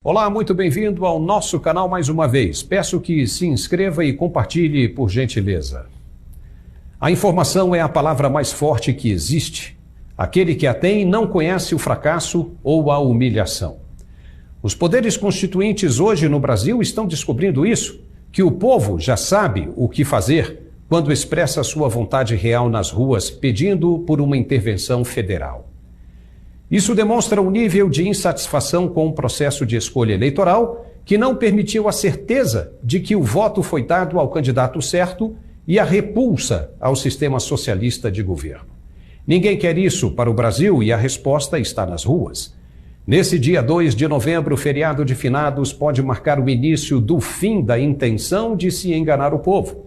Olá, muito bem-vindo ao nosso canal mais uma vez. Peço que se inscreva e compartilhe, por gentileza. A informação é a palavra mais forte que existe. Aquele que a tem não conhece o fracasso ou a humilhação. Os poderes constituintes hoje no Brasil estão descobrindo isso, que o povo já sabe o que fazer quando expressa sua vontade real nas ruas pedindo por uma intervenção federal. Isso demonstra um nível de insatisfação com o processo de escolha eleitoral que não permitiu a certeza de que o voto foi dado ao candidato certo e a repulsa ao sistema socialista de governo. Ninguém quer isso para o Brasil e a resposta está nas ruas. Nesse dia 2 de novembro, o feriado de finados pode marcar o início do fim da intenção de se enganar o povo.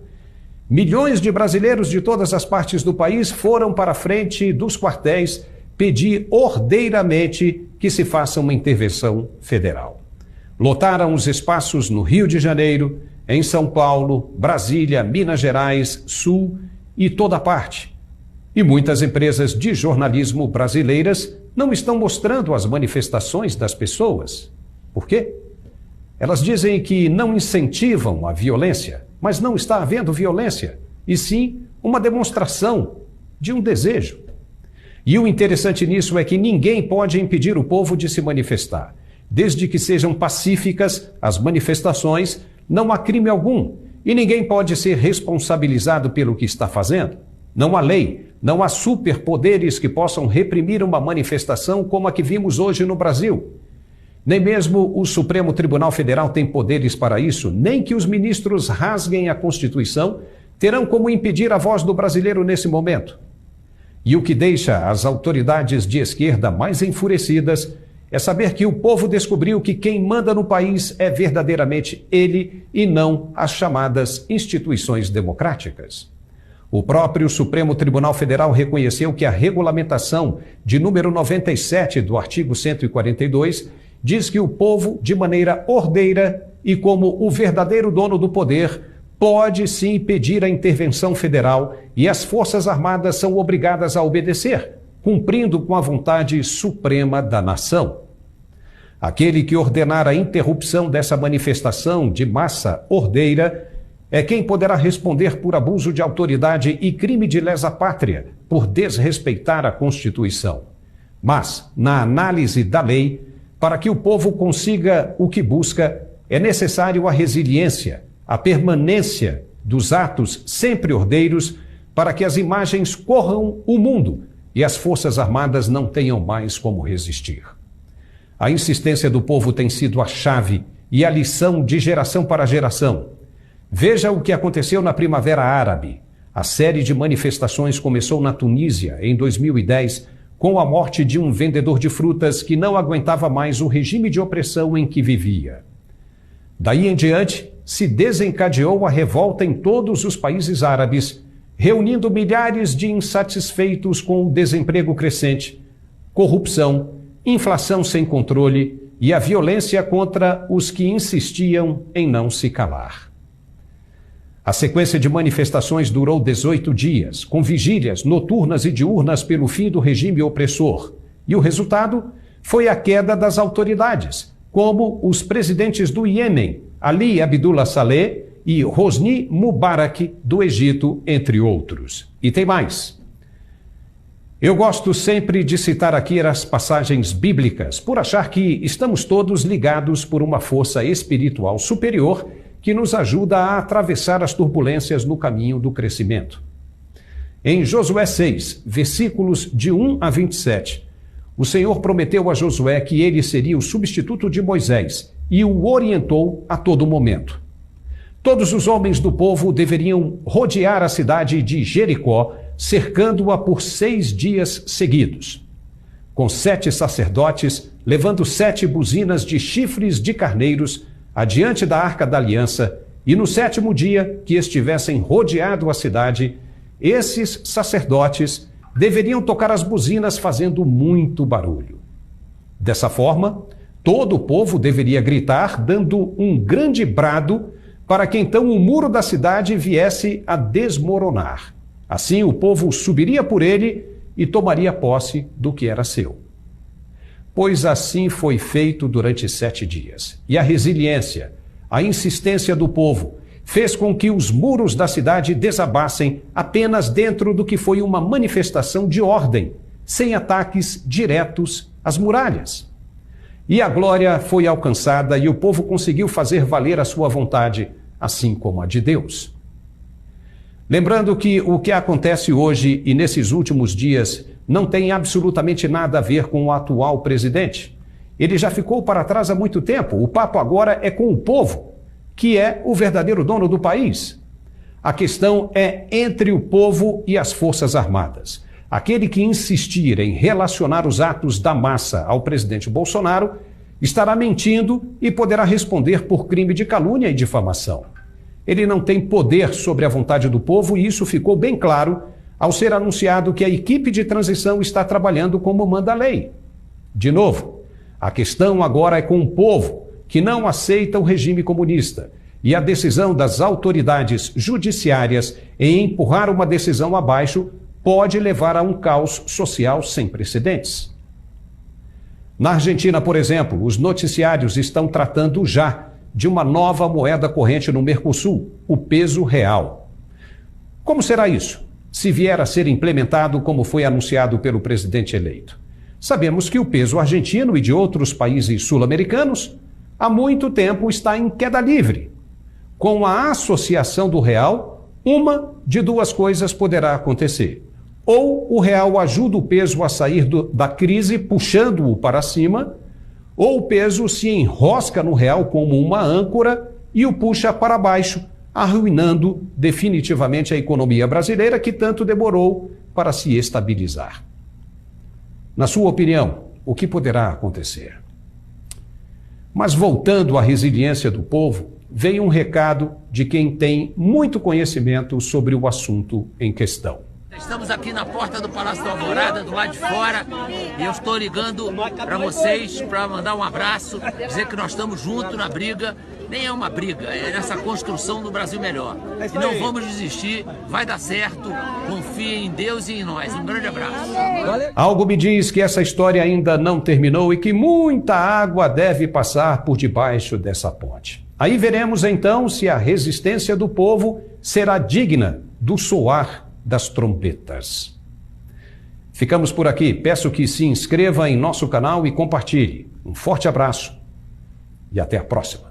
Milhões de brasileiros de todas as partes do país foram para a frente dos quartéis pedir ordeiramente que se faça uma intervenção federal. Lotaram os espaços no Rio de Janeiro, em São Paulo, Brasília, Minas Gerais, Sul e toda parte. E muitas empresas de jornalismo brasileiras não estão mostrando as manifestações das pessoas. Por quê? Elas dizem que não incentivam a violência, mas não está havendo violência, e sim uma demonstração de um desejo. E o interessante nisso é que ninguém pode impedir o povo de se manifestar. Desde que sejam pacíficas as manifestações, não há crime algum, e ninguém pode ser responsabilizado pelo que está fazendo. Não há lei, não há superpoderes que possam reprimir uma manifestação como a que vimos hoje no Brasil. Nem mesmo o Supremo Tribunal Federal tem poderes para isso, nem que os ministros rasguem a Constituição terão como impedir a voz do brasileiro nesse momento. E o que deixa as autoridades de esquerda mais enfurecidas é saber que o povo descobriu que quem manda no país é verdadeiramente ele e não as chamadas instituições democráticas. O próprio Supremo Tribunal Federal reconheceu que a regulamentação de número 97 do artigo 142 diz que o povo, de maneira ordeira e como o verdadeiro dono do poder, pode sim pedir a intervenção federal e as Forças Armadas são obrigadas a obedecer, cumprindo com a vontade suprema da nação. Aquele que ordenar a interrupção dessa manifestação de massa ordeira é quem poderá responder por abuso de autoridade e crime de lesa pátria, por desrespeitar a Constituição. Mas, na análise da lei, para que o povo consiga o que busca, é necessário a resiliência, a permanência dos atos sempre ordeiros para que as imagens corram o mundo e as Forças Armadas não tenham mais como resistir. A insistência do povo tem sido a chave e a lição de geração para geração. Veja o que aconteceu na Primavera Árabe. A série de manifestações começou na Tunísia em 2010 com a morte de um vendedor de frutas que não aguentava mais o regime de opressão em que vivia. Daí em diante, se desencadeou a revolta em todos os países árabes, reunindo milhares de insatisfeitos com o desemprego crescente, corrupção, inflação sem controle e a violência contra os que insistiam em não se calar. A sequência de manifestações durou 18 dias, com vigílias noturnas e diurnas pelo fim do regime opressor, e o resultado foi a queda das autoridades, como os presidentes do Iêmen, Ali Abdullah Saleh e Hosni Mubarak, do Egito, entre outros. E tem mais. Eu gosto sempre de citar aqui as passagens bíblicas, por achar que estamos todos ligados por uma força espiritual superior que nos ajuda a atravessar as turbulências no caminho do crescimento. Em Josué 6, versículos de 1 a 27, o Senhor prometeu a Josué que ele seria o substituto de Moisés e o orientou a todo momento. Todos os homens do povo deveriam rodear a cidade de Jericó, cercando-a por 6 dias seguidos, com 7 sacerdotes levando 7 buzinas de chifres de carneiros adiante da Arca da Aliança, e no 7º dia que estivessem rodeado a cidade, esses sacerdotes deveriam tocar as buzinas fazendo muito barulho. Dessa forma, todo o povo deveria gritar, dando um grande brado, para que então o muro da cidade viesse a desmoronar. Assim o povo subiria por ele e tomaria posse do que era seu. pois assim foi feito durante 7 dias. E a resiliência, a insistência do povo, fez com que os muros da cidade desabassem apenas dentro do que foi uma manifestação de ordem, sem ataques diretos às muralhas. E a glória foi alcançada e o povo conseguiu fazer valer a sua vontade, assim como a de Deus. Lembrando que o que acontece hoje e nesses últimos dias não tem absolutamente nada a ver com o atual presidente. Ele já ficou para trás há muito tempo. O papo agora é com o povo, que é o verdadeiro dono do país. A questão é entre o povo e as Forças Armadas. Aquele que insistir em relacionar os atos da massa ao presidente Bolsonaro estará mentindo e poderá responder por crime de calúnia e difamação. Ele não tem poder sobre a vontade do povo e isso ficou bem claro ao ser anunciado que a equipe de transição está trabalhando como manda a lei. De novo, a questão agora é com o povo, que não aceita o regime comunista, e a decisão das autoridades judiciárias em empurrar uma decisão abaixo pode levar a um caos social sem precedentes. Na Argentina, por exemplo, os noticiários estão tratando já de uma nova moeda corrente no Mercosul, o peso real. Como será isso, se vier a ser implementado como foi anunciado pelo presidente eleito? Sabemos que o peso argentino e de outros países sul-americanos há muito tempo está em queda livre. Com a associação do real, uma de duas coisas poderá acontecer. Ou o real ajuda o peso a sair da crise, puxando-o para cima, ou o peso se enrosca no real como uma âncora e o puxa para baixo, arruinando definitivamente a economia brasileira que tanto demorou para se estabilizar. Na sua opinião, o que poderá acontecer? Mas voltando à resiliência do povo, vem um recado de quem tem muito conhecimento sobre o assunto em questão. Estamos aqui na porta do Palácio da Alvorada, do lado de fora, e eu estou ligando para vocês para mandar um abraço, dizer que nós estamos juntos na briga. Nem é uma briga, é nessa construção do Brasil melhor. E não vamos desistir, vai dar certo, confie em Deus e em nós. Um grande abraço. Algo me diz que essa história ainda não terminou e que muita água deve passar por debaixo dessa ponte. Aí veremos então se a resistência do povo será digna do soar das trombetas. Ficamos por aqui. Peço que se inscreva em nosso canal e compartilhe. Um forte abraço e até a próxima.